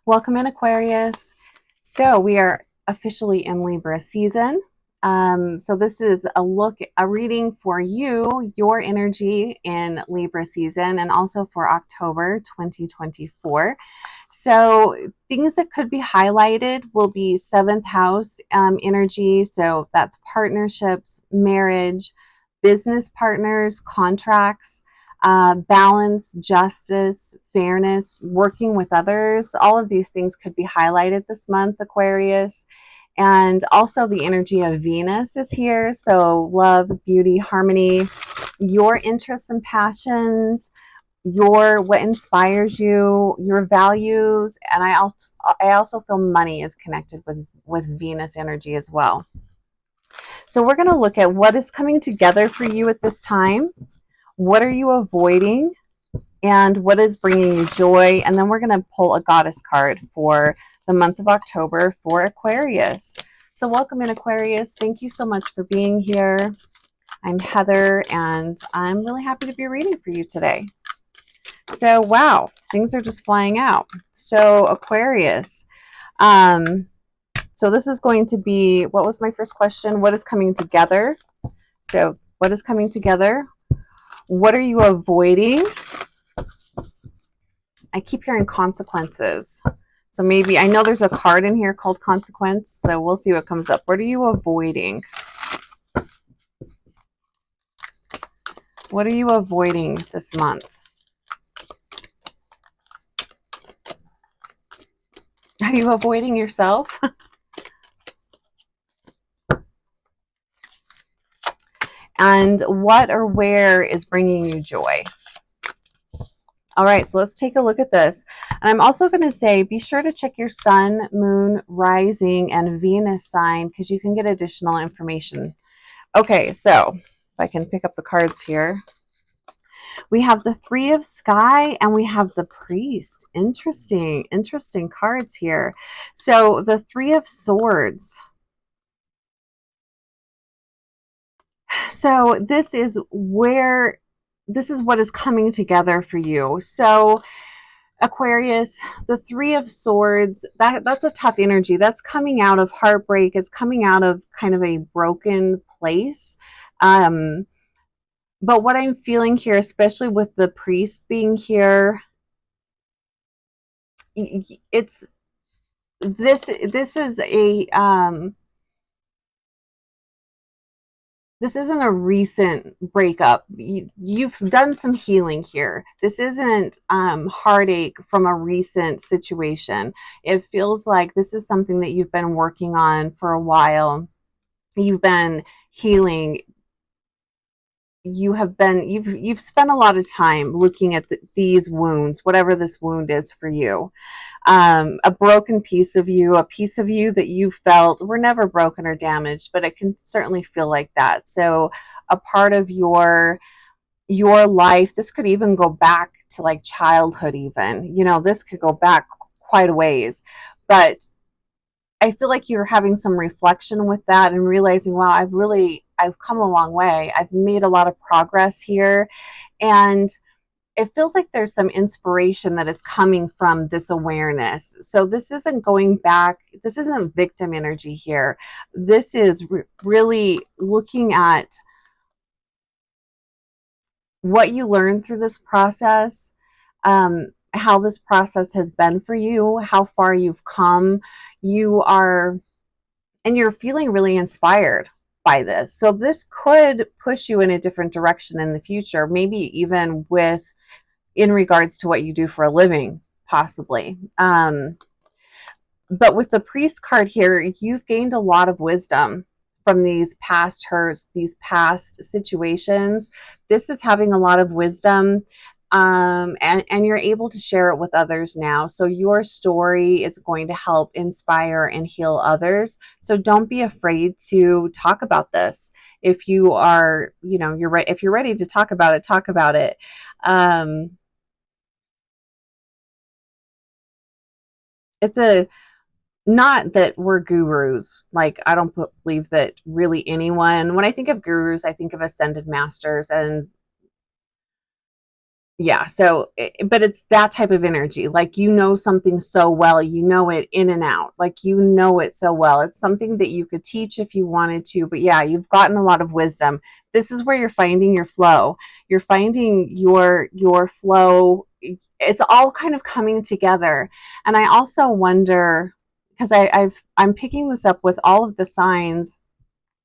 Welcome in, Aquarius. So we are officially in Libra season. So this is a reading for you, your energy in Libra season, and also for October 2024. So things that could be highlighted will be seventh house energy. So that's partnerships, marriage, business partners, contracts, balance, justice, fairness, working with others. All of these things could be highlighted this month, Aquarius. And also the energy of Venus is here. So love, beauty, harmony, your interests and passions, your what inspires you, your values. And I also feel money is connected with Venus energy as well. So we're going to look at what is coming together for you at this time. What are you avoiding? And what is bringing you joy? And then we're going to pull a goddess card for the month of October for Aquarius. So welcome in, Aquarius. Thank you so much for being here. I'm Heather, and I'm really happy to be reading for you today. So, wow, things are just flying out. So, Aquarius. So this is going to be, what was my first question? What is coming together? So, what is coming together? What are you avoiding? I keep hearing consequences. So maybe, I know there's a card in here called consequence, so we'll see what comes up. What are you avoiding? What are you avoiding this month? Are you avoiding yourself? And what or where is bringing you joy? All right, so let's take a look at this. And I'm also going to say, be sure to check your sun, moon, rising, and Venus sign because you can get additional information. Okay, so if I can pick up the cards here. We have the Three of Sky and we have the Priest. Interesting cards here. So the Three of Swords. So this is what is coming together for you. So Aquarius, the Three of Swords, that's a tough energy. That's coming out of heartbreak. It's coming out of kind of a broken place. But what I'm feeling here, especially with the Priest being here, it's this is a this isn't a recent breakup. You've done some healing here. This isn't heartache from a recent situation. It feels like this is something that you've been working on for a while. You've been healing. You've spent a lot of time looking at these wounds, whatever this wound is for you. A broken piece of you, a piece of you that you felt were never broken or damaged, but it can certainly feel like that. So a part of your life, this could even go back to like childhood even. This could go back quite a ways. But I feel like you're having some reflection with that and realizing, wow, I've come a long way. I've made a lot of progress here. And it feels like there's some inspiration that is coming from this awareness. So this isn't going back. This isn't victim energy here. This is really looking at what you learned through this process, how this process has been for you, how far you've come. And you're feeling really inspired by this. So this could push you in a different direction in the future, maybe even in regards to what you do for a living, possibly. But with the Priest card here, you've gained a lot of wisdom from these past hurts, these past situations. This is having a lot of wisdom. And you're able to share it with others now. So your story is going to help inspire and heal others. So don't be afraid to talk about this. If you are, you're right. If you're ready to talk about it, talk about it. It's not that we're gurus. Like, I don't believe that really anyone, when I think of gurus, I think of ascended masters, and Yeah, so but it's that type of energy, like you know something so well, you know it in and out, like you know it so well. It's something that you could teach if you wanted to, but yeah, you've gotten a lot of wisdom. This is where you're finding your flow. You're finding your flow. It's all kind of coming together. And I also wonder, because I'm picking this up with all of the signs,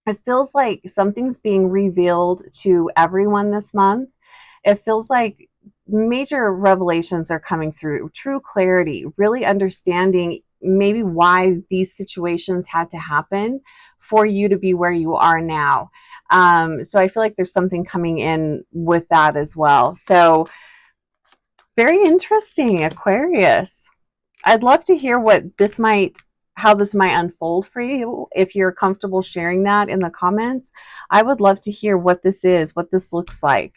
it feels like something's being revealed to everyone this month. It feels like major revelations are coming through, true clarity, really understanding maybe why these situations had to happen for you to be where you are now. So I feel like there's something coming in with that as well. So very interesting, Aquarius. I'd love to hear how this might unfold for you. If you're comfortable sharing that in the comments, I would love to hear what this is, what this looks like.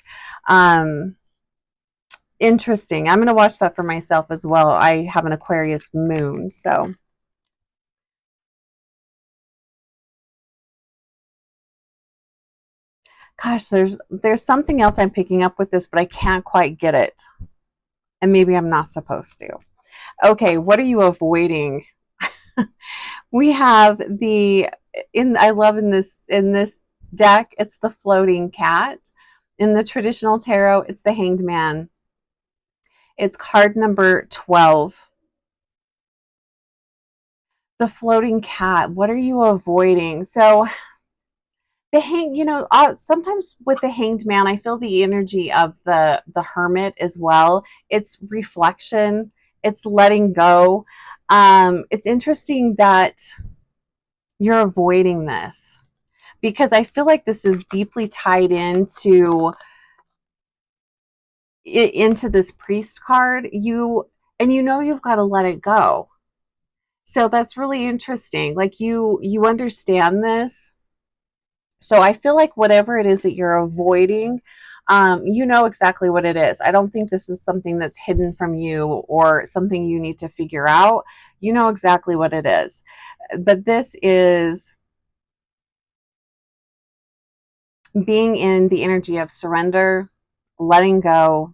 Interesting. I'm going to watch that for myself as well. I have an Aquarius moon, so. Gosh, there's something else I'm picking up with this, but I can't quite get it. And maybe I'm not supposed to. Okay, what are you avoiding? We have I love in this deck, it's the floating cat. In the traditional tarot, it's the Hanged Man. It's card number 12. The floating cat. What are you avoiding? So sometimes with the Hanged Man, I feel the energy of the Hermit as well. It's reflection. It's letting go. It's interesting that you're avoiding this, because I feel like this is deeply tied into this priest card. You know you've got to let it go. So that's really interesting. Like you understand this. So I feel like whatever it is that you're avoiding, you know exactly what it is. I don't think this is something that's hidden from you or something you need to figure out. You know exactly what it is. But this is being in the energy of surrender, letting go,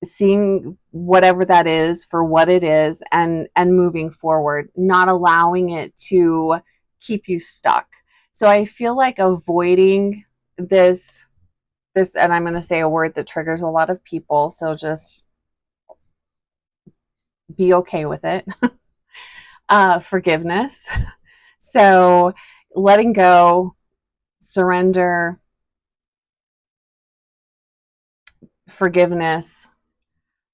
seeing whatever that is for what it is, and moving forward, not allowing it to keep you stuck. So I feel like avoiding this, and I'm going to say a word that triggers a lot of people, so just be okay with it. Forgiveness. So letting go, surrender, forgiveness,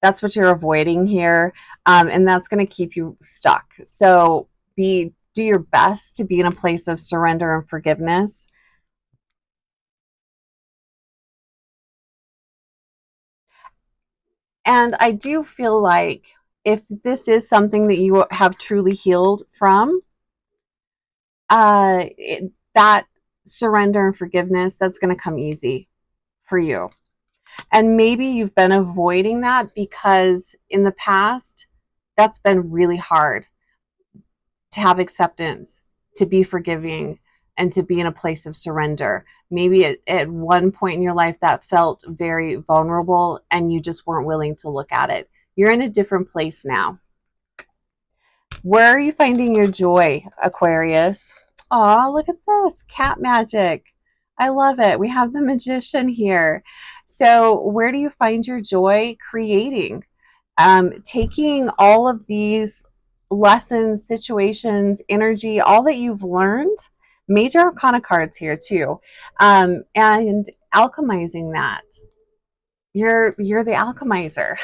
that's what you're avoiding here. And that's going to keep you stuck. So do your best to be in a place of surrender and forgiveness. And I do feel like if this is something that you have truly healed from, that surrender and forgiveness, that's going to come easy for you. And maybe you've been avoiding that because in the past, that's been really hard to have acceptance, to be forgiving, and to be in a place of surrender. Maybe at one point in your life that felt very vulnerable and you just weren't willing to look at it. You're in a different place now. Where are you finding your joy, Aquarius? Oh, look at this, cat magic. I love it. We have the Magician here. So where do you find your joy? Creating. Taking all of these lessons, situations, energy, all that you've learned, major arcana cards here too, and alchemizing that. You're the alchemizer.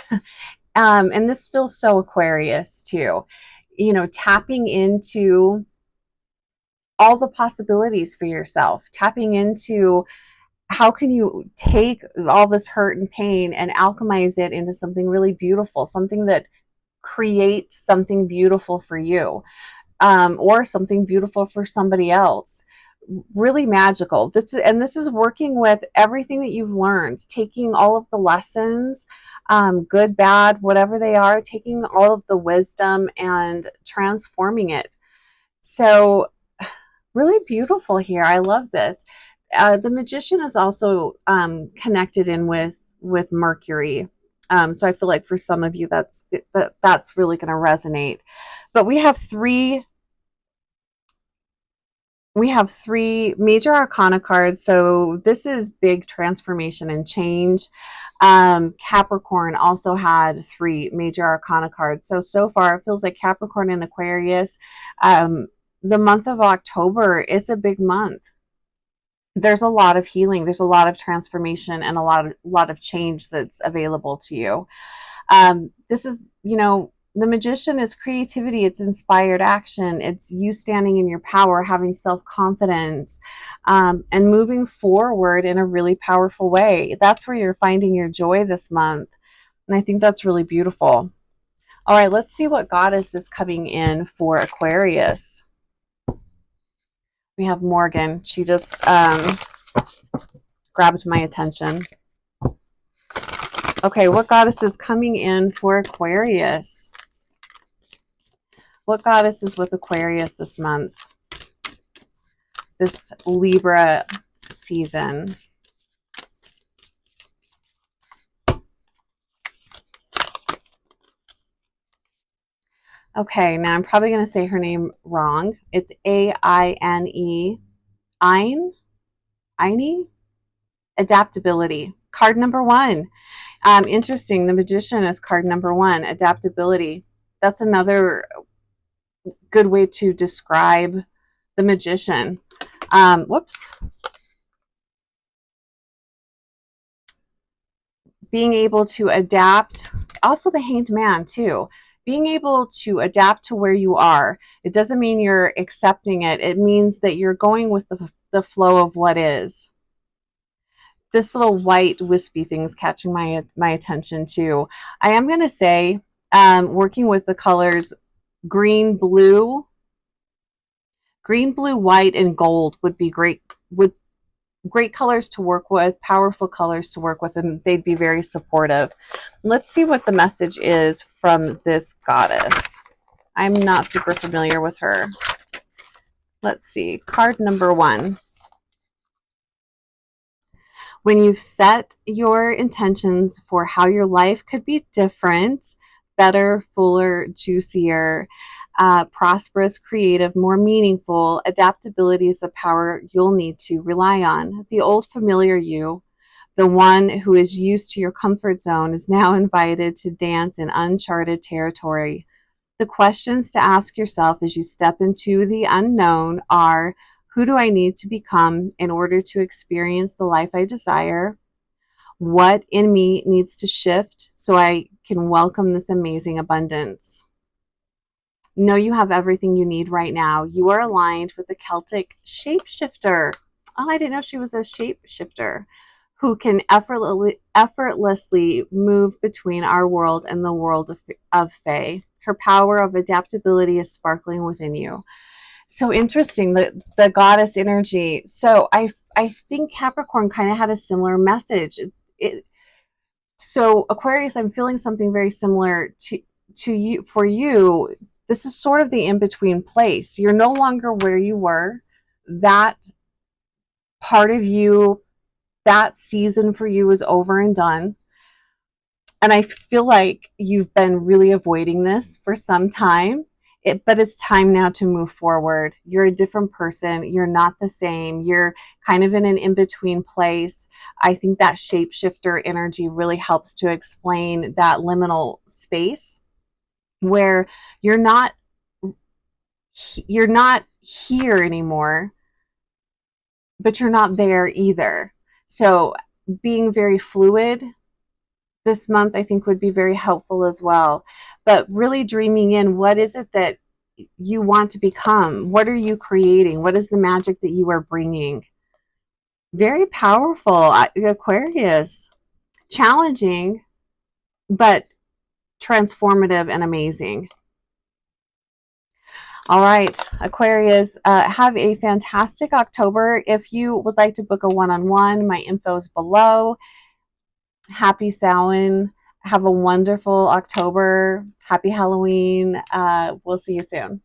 And this feels so Aquarius too. You know, tapping into all the possibilities for yourself, tapping into how can you take all this hurt and pain and alchemize it into something really beautiful, something that creates something beautiful for you, or something beautiful for somebody else. Really magical. This is working with everything that you've learned, taking all of the lessons, good, bad, whatever they are, taking all of the wisdom and transforming it. So really beautiful here. I love this. The Magician is also connected in with Mercury. So I feel like for some of you, that's really going to resonate. But we have three major arcana cards. So this is big transformation and change. Capricorn also had 3 major arcana cards. So far it feels like Capricorn and Aquarius, the month of October is a big month. There's a lot of healing, there's a lot of transformation, and a lot of change that's available to you. This is, the Magician is creativity, it's inspired action, it's you standing in your power, having self-confidence, and moving forward in a really powerful way. That's where you're finding your joy this month. And I think that's really beautiful. All right, let's see what goddess is coming in for Aquarius. We have Morgan. She just grabbed my attention. Okay, what goddess is coming in for Aquarius? What goddess is with Aquarius this month? This Libra season. Okay, now I'm probably going to say her name wrong. It's A-I-N-E. Aine? Adaptability. Card number 1. Interesting. The Magician is card number 1. Adaptability. That's another good way to describe the Magician. Whoops. Being able to adapt. Also the Hanged Man too. Being able to adapt to where you are. It doesn't mean you're accepting it. It means that you're going with the flow of what is. This little white wispy thing is catching my attention too. I am going to say, working with the colors green, blue, white, and gold would be great. Great colors to work with, powerful colors to work with, and they'd be very supportive. Let's see what the message is from this goddess. I'm not super familiar with her. Let's see. Card number 1. When you've set your intentions for how your life could be different, better, fuller, juicier, prosperous, creative, more meaningful, adaptability is the power you'll need to rely on. The old familiar you, the one who is used to your comfort zone, is now invited to dance in uncharted territory. The questions to ask yourself as you step into the unknown are, who do I need to become in order to experience the life I desire? What in me needs to shift so I can welcome this amazing abundance? Know you have everything you need right now. You are aligned with the Celtic shapeshifter. Oh, I didn't know she was a shapeshifter who can effortlessly move between our world and the world of Fae. Her power of adaptability is sparkling within you. So interesting, the goddess energy. So I think Capricorn kind of had a similar message. So Aquarius, I'm feeling something very similar to you. For you, this is sort of the in-between place. You're no longer where you were. That part of you, that season for you is over and done. And I feel like you've been really avoiding this for some time. But it's time now to move forward. You're a different person. You're not the same. You're kind of in an in-between place. I think that shapeshifter energy really helps to explain that liminal space where you're not here anymore, but you're not there either. So being very fluid this month, I think, would be very helpful as well. But really dreaming in, what is it that you want to become? What are you creating? What is the magic that you are bringing? Very powerful, Aquarius. Challenging, but transformative and amazing. All right, Aquarius, have a fantastic October. If you would like to book a one-on-one, my info is below. Happy Samhain. Have a wonderful October. Happy Halloween. We'll see you soon.